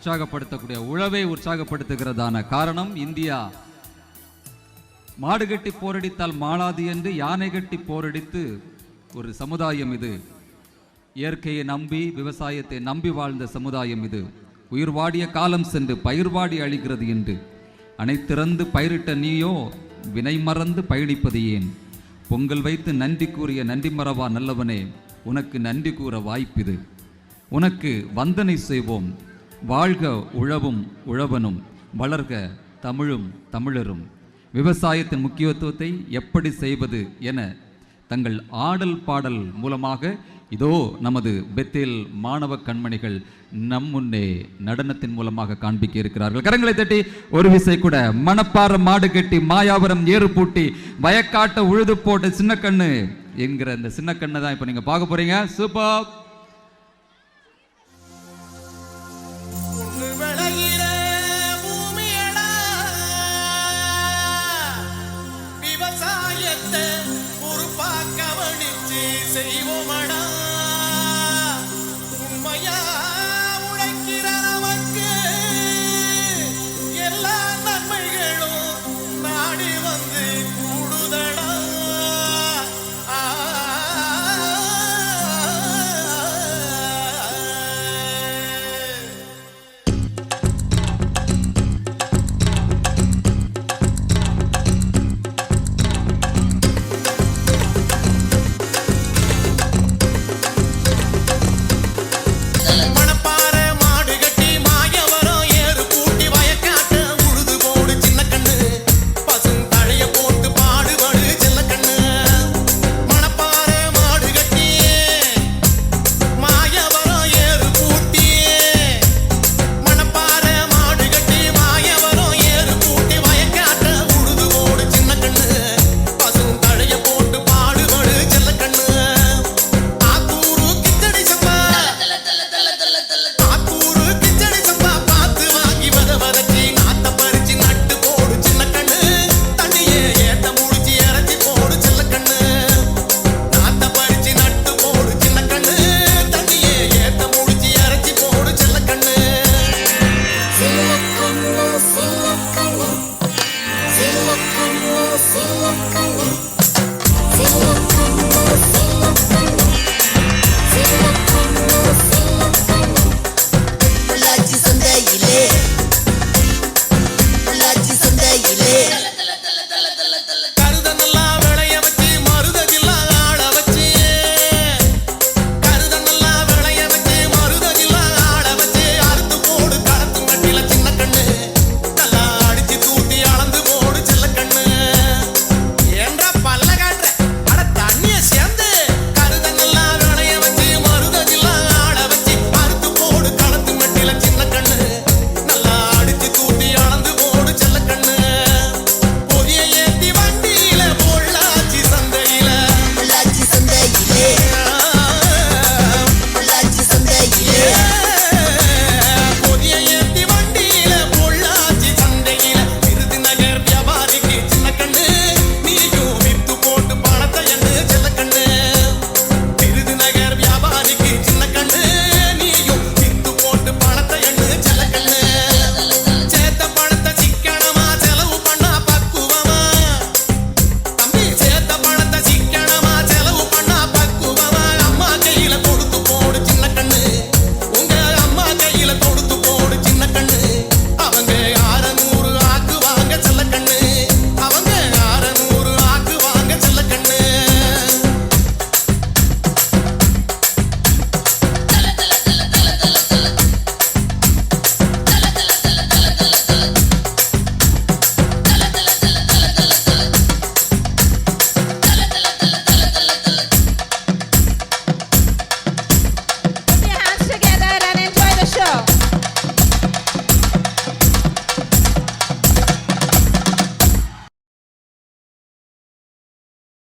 உற்சாகப்படுத்தக்கூடிய உழவை உற்சாகப்படுத்துகிறதான காரணம் இந்தியா மாடு கட்டி போரடித்தால் மாளாது என்று யானை கட்டி போரடித்து ஒரு சமுதாயம் இது. இயற்கையை நம்பி விவசாயத்தை நம்பி வாழ்ந்த சமுதாயம் இது. உயிர் வாடிய காலம் சென்று பயிர் வாடி அழிகிறது என்று அனைத்திறந்து பயிரிட்ட நீயோ வினை மறந்து பயணிப்பது ஏன்? பொங்கல் வைத்து நன்றி கூறிய நன்றி மறவா நல்லவனே, உனக்கு நன்றி கூற வாய்ப்பிது. உனக்கு வந்தனை செய்வோம். வாழ்க உழவும் உழவனும், வளர்க தமிழும் தமிழரும். விவசாயத்தின் முக்கியத்துவத்தை எப்படி செய்வது என தங்கள் ஆடல் பாடல் மூலமாக இதோ நமது பெத்தேல் மாணவ கண்மணிகள் நம் முன்னே நடனத்தின் மூலமாக காண்பிக்க இருக்கிறார்கள். கரங்களை தட்டி ஒரு விசை கூட. மணப்பாறை மாடு கட்டி மாயாவரம் ஏறு பூட்டி வயக்காட்ட உழுது போட்ட சின்ன கண்ணு என்கிற இந்த சின்ன கண்ணை தான் இப்ப நீங்க பார்க்க போறீங்க. சூப்பர். செய்வோமடா உண்மையா உழைக்கிற நமக்கு எல்லா நன்மைகளும் நாடி வந்து கூடுதடா. Silakan